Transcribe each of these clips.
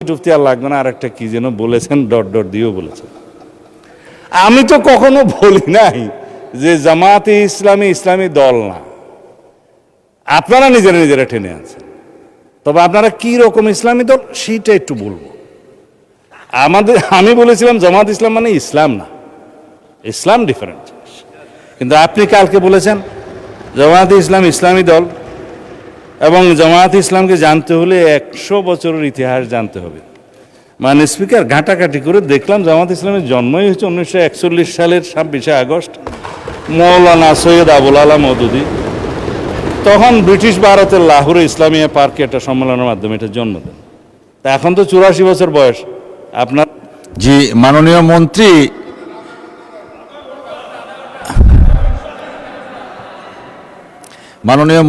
টুফতি আর লাগবে না, আর একটা কি যেন বলেছেন, ডট ডট দিয়েও বলেছেন। আমি তো কখনো বলি নাই যে জামাতে ইসলামী ইসলামী দল না, আপনারা নিজেরা নিজেরা টেনে আনছেন। তবে আপনারা কি রকম ইসলামী দল সেইটা একটু বলবো। আমি বলেছিলাম জামাত ইসলাম মানে ইসলাম না, ইসলাম ডিফারেন্ট। কিন্তু আপনি কালকে বলেছেন জামাত ইসলাম ইসলামী দল, এবং জামাত ইসলামকে জানতে হলে 100 বছরের ইতিহাস জানতে হবে। মানে স্পিকার, ঘাটাঘাটি করে দেখলাম জামাত ইসলামের জন্মই হচ্ছে 1941 সালের 26শে আগস্ট, মৌলানা সৈয়দ আবুল আলা মওদুদী তখন ব্রিটিশ ভারতের লাহোরে ইসলামিয়া পার্কে একটা সম্মেলনের মাধ্যমে এটা জন্ম দেন। তা এখন তো 84 বছর বয়স আপনার। জি, মাননীয়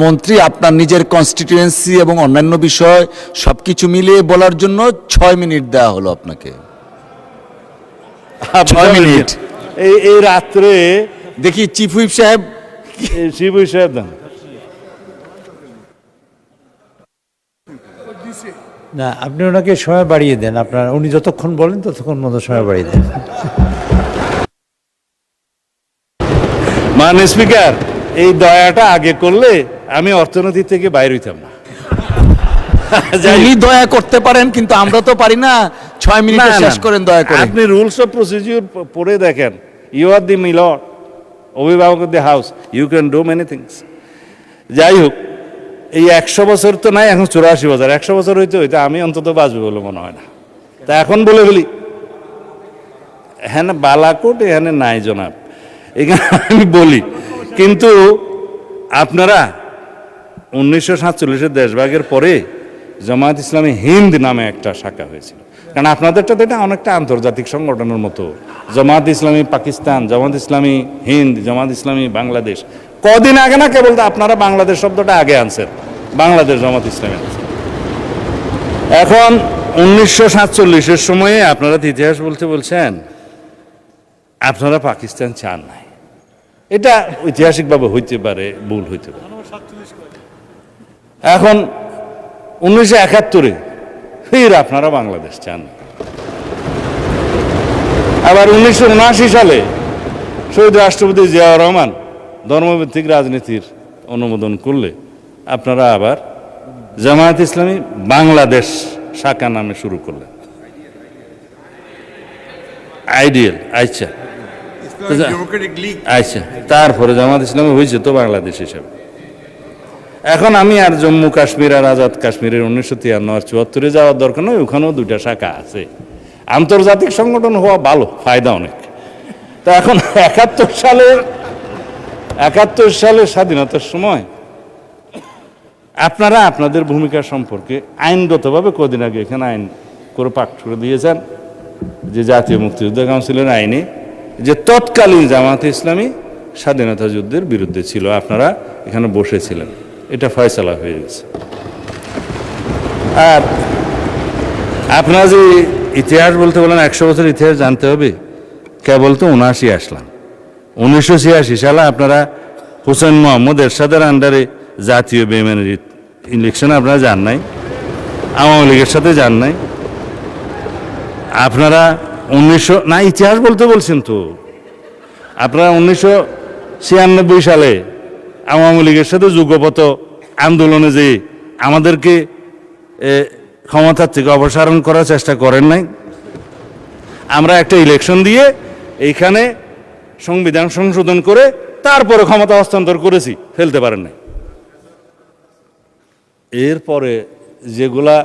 মন্ত্রী, আপনার নিজের কনস্টিটিউয়েন্সি এবং অন্যান্য বিষয় সবকিছু মিলিয়ে বলার জন্য 6 মিনিট দেওয়া হলো আপনাকে। 6 মিনিট। এই রাত্রে দেখি চিফ হুইপ সাহেব, দেন না, আপনি ওনাকে সময় বাড়িয়ে দেন। উনি যতক্ষণ বলেন ততক্ষণ মতো সময় বাড়িয়ে দেন। মানে স্পিকার, এই দয়াটা আগে করলে আমি অর্থনীতি থেকে বাইরে হইতাম না। উনি দয়া করতে পারেন, কিন্তু আমরা তো পারি না। 6 মিনিটে শেষ করেন দয়া করে। আপনি রুলস অফ প্রসিডিউর পড়ে দেখেন। ইউ আর দি মিলর, অভিভাবক of the house, you can do many things. যাই হোক, এই 100 বছর তো নাই, এখন 84 বছর। 100 বছর হইতে হইতে আমি অন্তত বাঁচবে বলে মনে হয় না। তা এখন বলে বলি, হ্যাঁ বালাকোট এখানে নাই জনাব, এখানে আমি বলি। কিন্তু আপনারা 1947-এর দেশভাগের পরে জামায়াত ইসলামী হিন্দ নামে একটা শাখা হয়েছিল। কারণ আপনাদেরটা তো এটা অনেকটা আন্তর্জাতিক সংগঠনের মতো। জামায়াত ইসলামী পাকিস্তান, জামায়াত ইসলামী হিন্দ, জামায়াত ইসলামী বাংলাদেশ। কদিন আগে না কেবল আপনারা বাংলাদেশ শব্দটা আগে আনছেন, বাংলাদেশ জামায়াত ইসলামী আনছেন। এখন 1947-এর সময়ে আপনারা ইতিহাস বলছেন আপনারা পাকিস্তান চান নাই। এটা ঐতিহাসিকভাবে হইতে পারে, ভুল হইতে পারে। এখন 1971-এ ফির আপনারা বাংলাদেশ চান। আবার 1979 সালে শহীদ রাষ্ট্রপতি জিয়াউর রহমান ধর্মভিত্তিক রাজনীতির অনুমোদন করলে আপনারা আবার জামায়াত ইসলামী বাংলাদেশ শাখা নামে শুরু করলেন। আইডিয়াল, আচ্ছা আচ্ছা, তারপরে জামাত ইসলামী হয়েছে তো বাংলাদেশ হিসাবে। এখন আমি আর জম্মু কাশ্মীর আর আজাদ কাশ্মীরের 1953 আর 74-এ যাওয়ার দরকার নয়, ওখানেও 2টা শাখা আছে। আন্তর্জাতিক সংগঠন হওয়া ভালো, ফায়দা অনেক। তা এখন 71 সালের স্বাধীনতার সময় আপনারা আপনাদের ভূমিকা সম্পর্কে আইনগতভাবে কদিন আগে এখানে আইন করে পাঠ করে দিয়েছেন যে জাতীয় মুক্তিযুদ্ধ কাউন্সিলের আইনে যে তৎকালীন জামায়াতে ইসলামী স্বাধীনতা যুদ্ধের বিরুদ্ধে ছিল, আপনারা এখানে বসেছিলেন। এটা ফয়সালা হয়ে গেছে। আর আপনারা যে ইতিহাস বলতে বলেন 100 বছর ইতিহাস জানতে হবে, কেবল তো 79 আসলাম। 1986 সালে আপনারা হোসেন মোহাম্মদ এরশাদের আন্ডারে জাতীয় বেইমানির ইলেকশনে আপনারা যান নাই, আওয়ামী লীগের সাথে যান নাই। আপনারা 1900 না, ইতিহাস বলতে বলছেন তো। আপনারা 1996 সালে আওয়ামী লীগের সাথে যুগপথ আন্দোলনে যে আমাদেরকে ক্ষমতার থেকে অপসারণ করার চেষ্টা করেন নাই। আমরা একটা ইলেকশন দিয়ে এইখানে সংবিধান সংশোধন করে তারপরে ক্ষমতা হস্তান্তর করেছি, ফেলতে পারেন নাই। এরপরে যেগুলা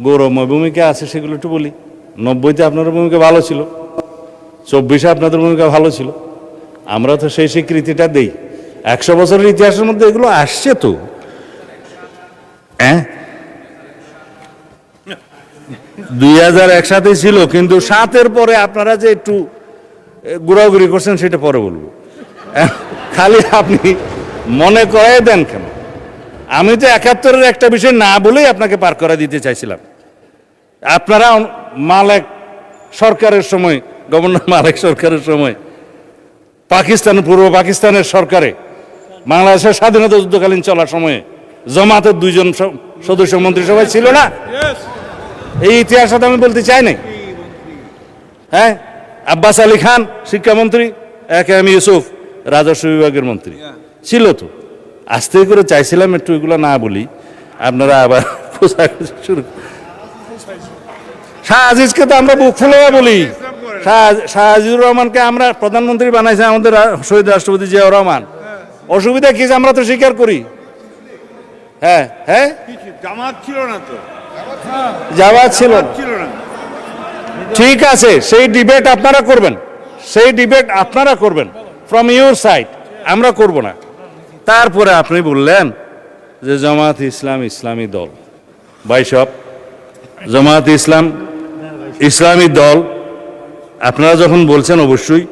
গৌরবময় ভূমিকা আছে সেগুলো একটু বলি। 90-তে আপনাদের ভূমিকা ভালো ছিল, 24-এ আপনাদের ভূমিকা ভালো ছিল। আমরা তো সেই স্বীকৃতিটা দেই। 100 বছরের ইতিহাসের মধ্যে এগুলো আসছে তো। হ্যাঁ, 2001 সাথে ছিল, কিন্তু 7-এর পরে আপনারা যে একটু ঘোরাঘুরি করছেন সেটা পরে বলবো। খালি আপনি মনে করাই দেন কেন? আমি তো 71-এর একটা বিষয় না বলেই আপনাকে পার করে দিতে চাইছিলাম। আপনারা মালেক সরকারের সময়, গভর্নর মালেক সরকারের সময় পাকিস্তান, পূর্ব পাকিস্তানের সরকারে বাংলাদেশের স্বাধীনতা যুদ্ধকালীন চলার সময়ে জামাতের 2জন সদস্য মন্ত্রিসভায় ছিল না? এই ইতিহাস সাথে আমি বলতে চাই নাই। হ্যাঁ, আব্বাস আলী খান শিক্ষামন্ত্রী, একে আমি ইউসুফ রাজস্ব বিভাগের মন্ত্রী ছিল। তো আস্তে করে চাইছিলাম একটু এগুলো না বলি, আপনারা আবার শুরু। শাহ আজিজকে তো আমরা বুক ফুলে বলি, শাহ আজিজুর রহমানকে আমরা প্রধানমন্ত্রী বানাইছে আমাদের শহীদ রাষ্ট্রপতি জিয়াউর রহমান। অসুবিধা কি আমরা তো স্বীকার করি। হ্যাঁ হ্যাঁ, জামাত ছিল না তো, জামাত ছিল না। ছিল না। ঠিক আছে, সেই ডিবেট আপনারা করবেন, সেই ডিবেট আপনারা করবেন ফ্রম ইউর সাইড, আমরা করব না। তারপরে আপনি বললেন যে জামাত ইসলাম ইসলামী দল। ভাই সব জামাত ইসলাম ইসলামী দল আপনারা যখন বলছেন, অবশ্যই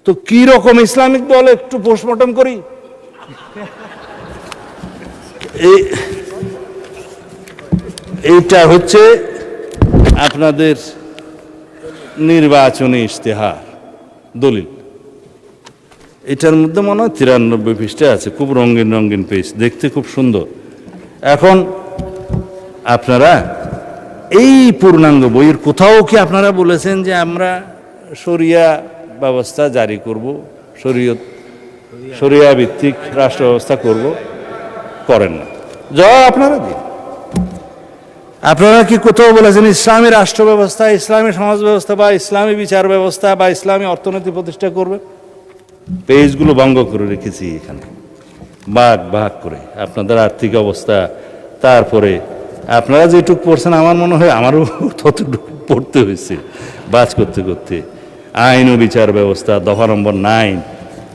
তো কি রকম ইসলামিক দল একটু পোস্টমর্টম করি। এইটা হচ্ছে আপনাদের নির্বাচনী ইশতেহার দলিল। এটার মধ্যে মনে হয় 93 পৃষ্ঠা আছে, খুব রঙিন রঙিন পেজ, দেখতে খুব সুন্দর। এখন আপনারা এই পূর্ণাঙ্গ বইয়ের কোথাও কি আপনারা বলেছেন যে আমরা শরিয়া ব্যবস্থা জারি করব, শরিয়া ভিত্তিক রাষ্ট্র ব্যবস্থা করব? করেন না। জবাব আপনারা দিন। আপনারা কি কোথাও বলেছেন ইসলামী রাষ্ট্র ব্যবস্থা, ইসলামী সমাজ ব্যবস্থা বা ইসলামী বিচার ব্যবস্থা বা ইসলামী অর্থনীতি প্রতিষ্ঠা করবে? পেজগুলো ভঙ্গ করে রেখেছি এখানে, ভাগ ভাগ করে আপনাদের আর্থিক অবস্থা। তারপরে আপনারা যেটুকু পড়ছেন, আমার মনে হয় আমারও ততটুকু পড়তে হয়েছে বাজ করতে করতে। আইন ও বিচার ব্যবস্থা দফা নম্বর 9,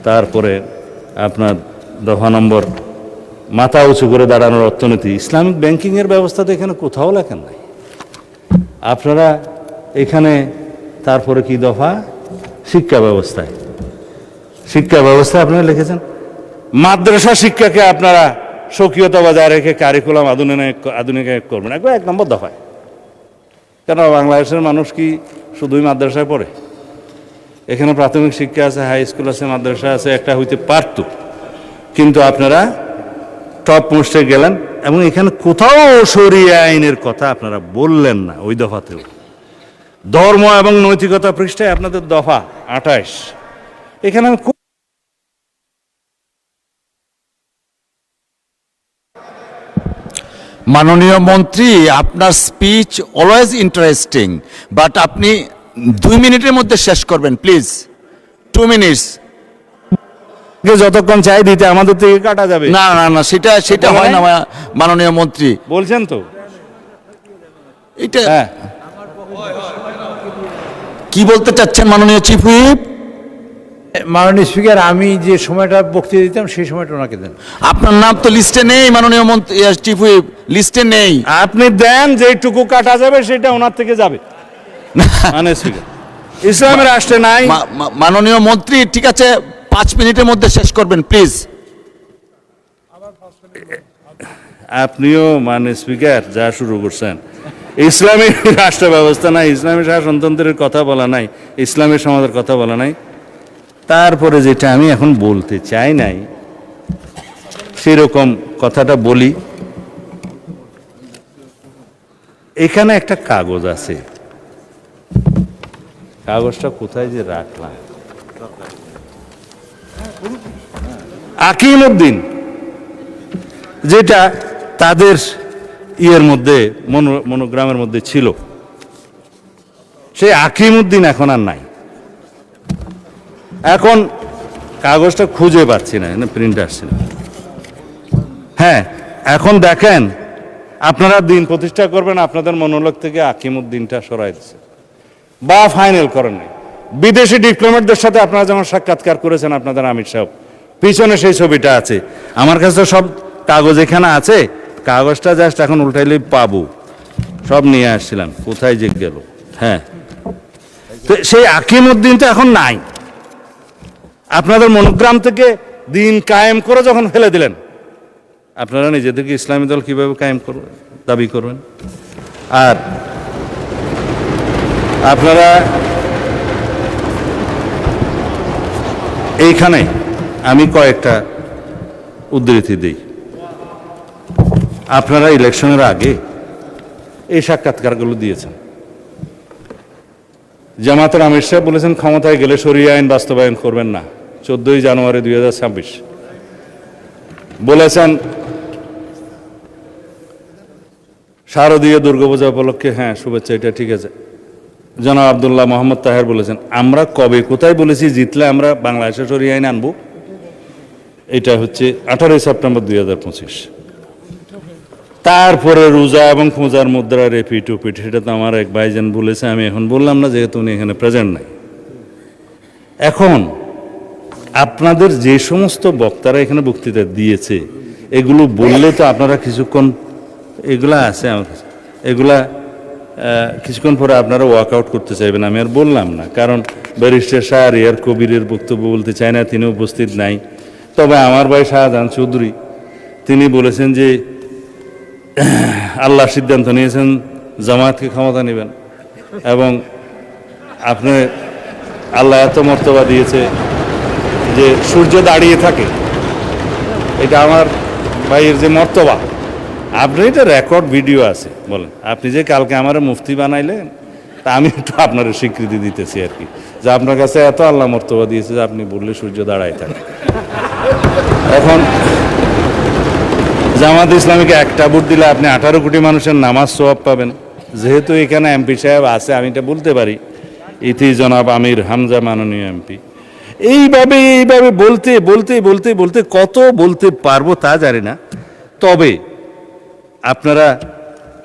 তারপরে আপনার দফা নম্বর মাথা উঁচু করে দাঁড়ানোর অর্থনীতি, ইসলামিক ব্যাংকিংয়ের ব্যবস্থা তো এখানে কোথাও লেখেন নাই আপনারা। এখানে তারপরে কি দফা? শিক্ষা ব্যবস্থায়, শিক্ষা ব্যবস্থায় আপনারা লিখেছেন মাদ্রাসা শিক্ষাকে আপনারা স্বকীয়তা বজায় রেখে কারিকুলাম আধুনিক করবেন, একবার 1 নম্বর দফায়। কেন বাংলাদেশের মানুষ কি শুধুই মাদ্রাসায় পড়ে? এখানে প্রাথমিক শিক্ষা আছে, হাই স্কুল আছে, মাদ্রাসা আছে, একটা হইতে পারত। কিন্তু আপনারা টপ মোস্টে গেলেন এবং এখানে কোথাও শরিয়া আইনের কথা আপনারা বললেন না। ওই দফাতেও ধর্ম এবং নৈতিকতা পৃষ্ঠায় আপনাদের দফা 28, এখানে আমি মাননীয় মন্ত্রী, আপনার স্পিচ অলওয়েজ ইন্টারেস্টিং, বাট আপনি 2 মিনিটের মধ্যে শেষ করবেন প্লিজ। 2 মিনিটস। যতক্ষণ চাই দিতে আমাদের থেকে কাটা যাবে না না না, সেটা হয় না মাননীয় মন্ত্রী। বলছেন তো এটা হ্যাঁ। কি বলতে চাচ্ছেন মাননীয় চিফ হুইপ? মাননীয় স্পিকার, আমি যে সময়টা বক্তৃতা দিতাম সেই সময়টা ওনাকে দেন। আপনার নাম তো লিস্টে নেই মাননীয় মন্ত্রী, চিফ হুইপ লিস্টে নেই। আপনি দেন, যেটুকু কাটা যাবে সেটা ওনার থেকে যাবে। মানে স্পিকার ইসলামের রাষ্ট্রে নাই। মাননীয় মন্ত্রী, ঠিক আছে 5 মিনিটের মধ্যে শেষ করবেন প্লিজ। আপনিও মানে স্পিকার যা শুরু করছেন, ইসলামী রাষ্ট্র ব্যবস্থা নাই, ইসলামী শাসনতন্ত্রের কথা বলা নাই, ইসলামী সমাজের কথা বলা নাই। তারপরে যেটা আমি এখন বলতে চাই নাই সেরকম কথাটা বলি। এখানে একটা কাগজ আছে, কাগজটা কোথায় যে রাখলাম, আকিমউদ্দিন, যেটা তাদের ইয়ের মধ্যে মনোগ্রামের মধ্যে ছিল, সেই আকিমউদ্দিন এখন আর নাই। এখন কাগজটা খুঁজে পাচ্ছি না, প্রিন্ট আসছে না। হ্যাঁ, এখন দেখেন আপনারা দিন প্রতিষ্ঠা করবেন, আপনাদের মনোলগ থেকে আকিমউদ্দিনটা সরাই দিচ্ছে বা ফাইনাল করেন নাই। বিদেশি ডিপ্লোম্যাটদের সাথে আপনারা যখন সাক্ষাৎকার করেছেন আপনাদের আমির সাহেব, পিছনে সেই ছবিটা আছে। আমার কাছে সব কাগজ এখানে আছে, কাগজটা জাস্ট এখন উল্টাইলে পাবো, সব নিয়ে আসছিলাম, কোথায় যে গেল। হ্যাঁ, তো সেই আকিমউদ্দিনটা এখন নাই। আপনাদের মনোগ্রাম থেকে দিন কায়েম করে যখন ফেলে দিলেন, আপনারা নিজেদেরকে ইসলামী দল কিভাবে কায়েম করবেন, দাবি করবেন? আর আপনারা এইখানে আমি কয়েকটা উদ্ধৃতি দিই। আপনারা ইলেকশনের আগে এই সাক্ষাৎকারগুলো দিয়েছেন। জামাতের আমির সাহেব বলেছেন ক্ষমতায় গেলে শরিয়া আইন বাস্তবায়ন করবেন না, 14 জানুয়ারি 2026। বলেছেন শারদীয় দুর্গাপূজা উপলক্ষে হ্যাঁ শুভেচ্ছা, এটা ঠিক আছে। জনাব আব্দুল্লাহ মোহাম্মদ তাহের বলেছেন আমরা কবে কোথায় বলেছি জিতলে আমরা বাংলাদেশে শরিয়া আইন আনবো? এটা হচ্ছে 18 সেপ্টেম্বর 2025। তারপরে রোজা এবং খোঁজার মুদ্রা রেপিট উপিট, সেটা তো আমার এক ভাইজান বলেছে, আমি এখন বললাম না যেহেতু উনি এখানে প্রেজেন্ট নাই। এখন আপনাদের যে সমস্ত বক্তারা এখানে বক্তৃতা দিয়েছে এগুলো বললে তো আপনারা কিছুক্ষণ, এগুলা আছে আমার কাছে, এগুলা কিছুক্ষণ পরে আপনারা ওয়ার্কআউট করতে চাইবেন, আমি আর বললাম না। কারণ ব্যারিস্টার শাহরিয়ার কবিরের বক্তব্য বলতে চায় না, তিনি উপস্থিত নাই। তবে আমার ভাই শাহজাহান চৌধুরী তিনি বলেছেন যে আল্লাহ সিদ্ধান্ত নিয়েছেন জামাতকে ক্ষমতা নেবেন, এবং আপনি আল্লাহ এত মর্তবা দিয়েছে যে সূর্য দাঁড়িয়ে থাকে, এটা আমার ভাইয়ের যে মর্তবা। আপনি এটা রেকর্ড ভিডিও আছে, বলেন আপনি যে কালকে আমার মুফতি বানাইলেন, তা আমি একটু আপনার স্বীকৃতি দিতেছি আর কি, যে আপনার কাছে এত আল্লাহ মর্তবা দিয়েছে যে আপনি বললে সূর্য দাঁড়ায় থাকে। এখন জামাত ইসলামীকে একটা ভোট দিলে আপনি 18 কোটি মানুষের নামাজ সওয়াব পাবেন। যেহেতু এখানে এমপি সাহেব আছে, আমি এটা বলতে পারি, ইতি জনাব আমির হামজা মাননীয় এমপি। এইভাবে বলতে বলতে বলতে বলতে কত বলতে পারবো তা জানি না। তবে আপনারা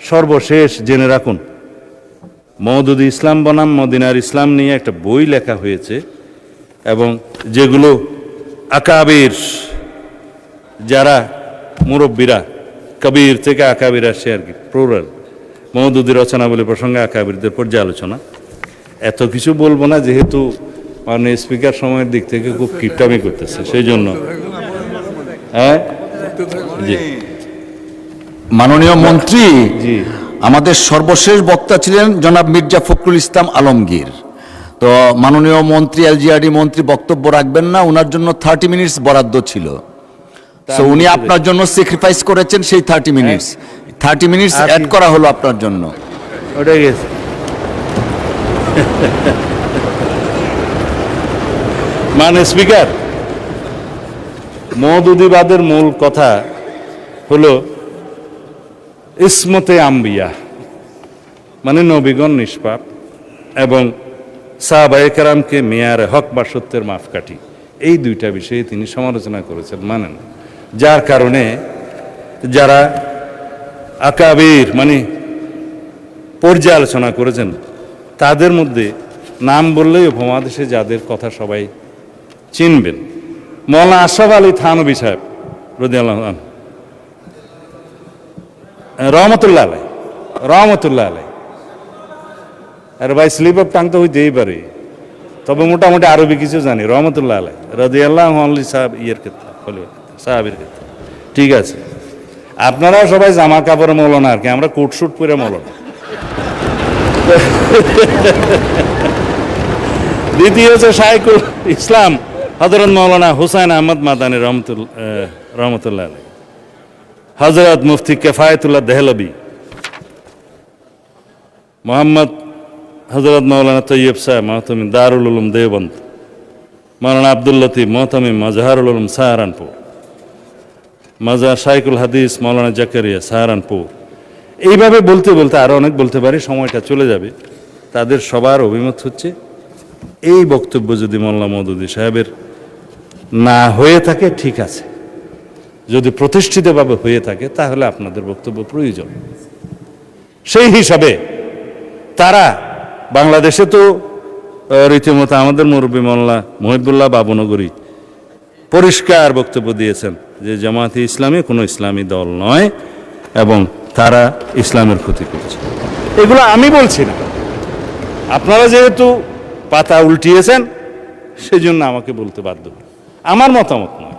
সর্বশেষ জেনে রাখুন, মওদুদি ইসলাম বনাম মদিনার ইসলাম নিয়ে একটা বই লেখা হয়েছে, এবং যেগুলো আকাবির যারা মুরব্বীরা, কবির থেকে আকাবির আসে আর কি, প্লুরাল, মওদুদি রচনাবলী প্রসঙ্গে আকাবিরদের পর্যালোচনা। এত কিছু বলবো না, যেহেতু মাননীয় স্পিকার সময়ের দিক থেকে খুব কিপটামি করতেছে, সেই জন্য। হ্যাঁ জি মাননীয় মন্ত্রী, জি আমাদের সর্বশেষ বক্তা ছিলেন জনাব মির্জা ফখরুল ইসলাম আলমগীর। তো মাননীয় মন্ত্রী, এলজিআরডি মন্ত্রী বক্তব্য রাখবেন না, ওনার জন্য 30 মিনিটস বরাদ্দ ছিল। তো উনি আপনার জন্য স্যাক্রিফাইস করেছেন সেই 30 মিনিটস, 30 মিনিটস অ্যাড করা হলো আপনার জন্য। ওটা গেছে। মানে স্পিকার, মওদুদিবাদের মূল কথা হলো ইসমতে আম্বিয়া, মানে নবীগণ নিষ্পাপ, এবং সাহাবায়ে কেরামকে মেয়ারে হক বা সত্যের মাপকাঠি, এই দুইটা বিষয়ে তিনি সমালোচনা করেছেন, মানেন। যার কারণে যারা আকাবির মানে পর্যালোচনা করেছেন তাদের মধ্যে নাম বললেই উপমহাদেশে যাদের কথা সবাই চিনবেন, মৌলানা আশরাফ আলী থানভী সাহেব রাদিয়াল্লাহু আনহু, রহমতুল্লাহ আলাই, রহমতুল্লাহ আলাই। আর ভাই স্লিপ অফ টাং তো হইতেই পারে, তবে মোটামুটি আরবি কিছু জানি। রহমতুল্লাহ আলাই রাদিয়াল্লাহু আনহু সাহেব ইয়ের ক্ষেত্রে, সাহাবীর ক্ষেত্রে, ঠিক আছে। আপনারা সবাই জামা কাপড় মৌলানা আর কি, আমরা কোট শুট পরে মৌলানা। দ্বিতীয় হচ্ছে শাইখুল ইসলাম হযরত মৌলানা হুসাইন আহমদ মাদানী রহমতুল্লাহ আলাই, হযরত মুফতি কিফায়াতুল্লাহ দেহলভী, মোহাম্মদ হযরত মৌলানা তৈয়ব সাহেব মহতমিম দারুল উলুম দেওবন্দ, মৌলানা আব্দুল লতিফ মহতমিম মাজহারুল উলুম সাহারানপুর, মাজার শাইখুল হাদিস মৌলানা জাকারিয়া সাহারানপুর। এইভাবে বলতে বলতে আরো অনেক বলতে পারি, সময়টা চলে যাবে। তাদের সবার অভিমত হচ্ছে এই বক্তব্য যদি মোল্লা মওদুদি সাহেবের না হয়ে থাকে ঠিক আছে, যদি প্রতিষ্ঠিতভাবে হয়ে থাকে তাহলে আপনাদের বক্তব্য প্রয়োজন। সেই হিসাবে তারা বাংলাদেশে তো রীতিমতো আমাদের মুরব্বী মোল্লা মহিবুল্লাহ বাবুনগরী পরিষ্কার বক্তব্য দিয়েছেন যে জামাতে ইসলামী কোনো ইসলামী দল নয় এবং তারা ইসলামের ক্ষতি করছে। এগুলো আমি বলছি না, আপনারা যেহেতু পাতা উল্টিয়েছেন সেজন্য আমাকে বলতে বাধ্য, আমার মতামত নয়।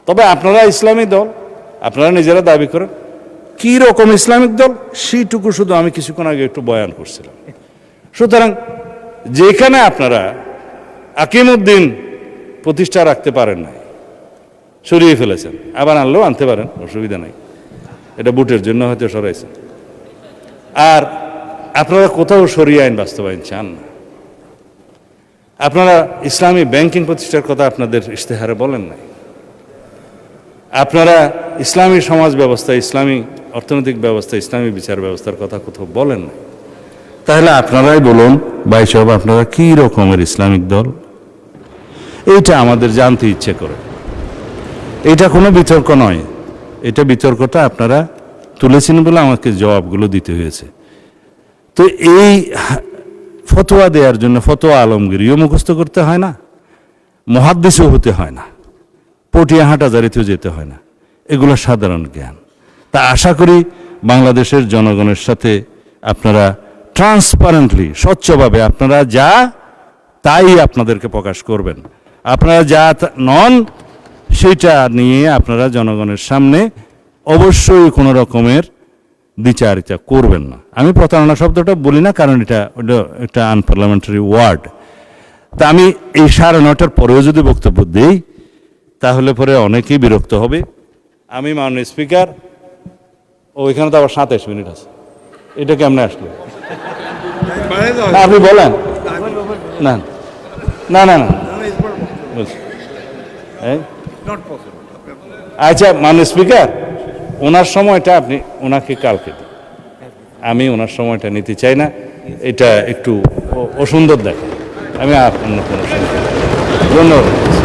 তবে আপনারা ইসলামী দল, আপনারা নিজেরা দাবি করেন, কি রকম ইসলামিক দল সেইটুকু শুধু আমি কিছুক্ষণ আগে একটু বয়ান করছিলাম। সুতরাং যেখানে আপনারা আকিমউদ্দিন প্রতিষ্ঠা রাখতে পারেন নাই, সরিয়ে ফেলেছেন, আবার আনলেও আনতে পারেন, অসুবিধা নাই, এটা বুটের জন্য হয়তো সরাইছেন। আর আপনারা কোথাও শরিয়া আইন বাস্তবায়ন চান না। আপনারা ইসলামী ব্যাংকিং প্রতিষ্ঠার কথা আপনাদের ইশতেহারে বলেন নাই। আপনারা ইসলামী সমাজ ব্যবস্থা, ইসলামী অর্থনৈতিক ব্যবস্থা, ইসলামী বিচার ব্যবস্থার কথা কোথাও বলেন নাই। তাহলে আপনারাই বলুন ভাই সাহেব, আপনারা কী রকমের ইসলামিক দল? এইটা আমাদের জানতে ইচ্ছে করে। এটা কোনো বিতর্ক নয়, এটা বিতর্কটা আপনারা তুলেছেন বলে আমাকে জবাবগুলো দিতে হয়েছে। তো এই ফতোয়া দেওয়ার জন্য ফতোয়া আলমগীরিও মুখস্থ করতে হয় না, মুহাদ্দিসও হতে হয় না, পটিয়া হাটাজারিতেও যেতে হয় না, এগুলো সাধারণ জ্ঞান। তা আশা করি বাংলাদেশের জনগণের সাথে আপনারা ট্রান্সপারেন্টলি, স্বচ্ছভাবে আপনারা যা তাই আপনাদেরকে প্রকাশ করবেন। আপনারা যা নন সেটা নিয়ে আপনারা জনগণের সামনে অবশ্যই কোনো রকমের দ্বিচারিতা করবেন না। আমি প্রতারণা শব্দটা বলি না, কারণ এটা একটা আনপার্লামেন্টারি ওয়ার্ড। তা আমি এই 9:30 পরেও যদি বক্তব্য দিই তাহলে পরে অনেকেই বিরক্ত হবে। আমি মাননীয় স্পিকার, ওইখানে তো আবার 27 মিনিট আছে, এটা কেমনে আসলো? না, আপনি বলেন। না না না না বলছি। আচ্ছা মাননীয় স্পিকার, ওনার সময়টা আপনি ওনাকে কালকে দিন, আমি ওনার সময়টা নিতে চাই না, এটা একটু অসুন্দর দেখে। আমি আর অন্য কোনো সময়, ধন্যবাদ।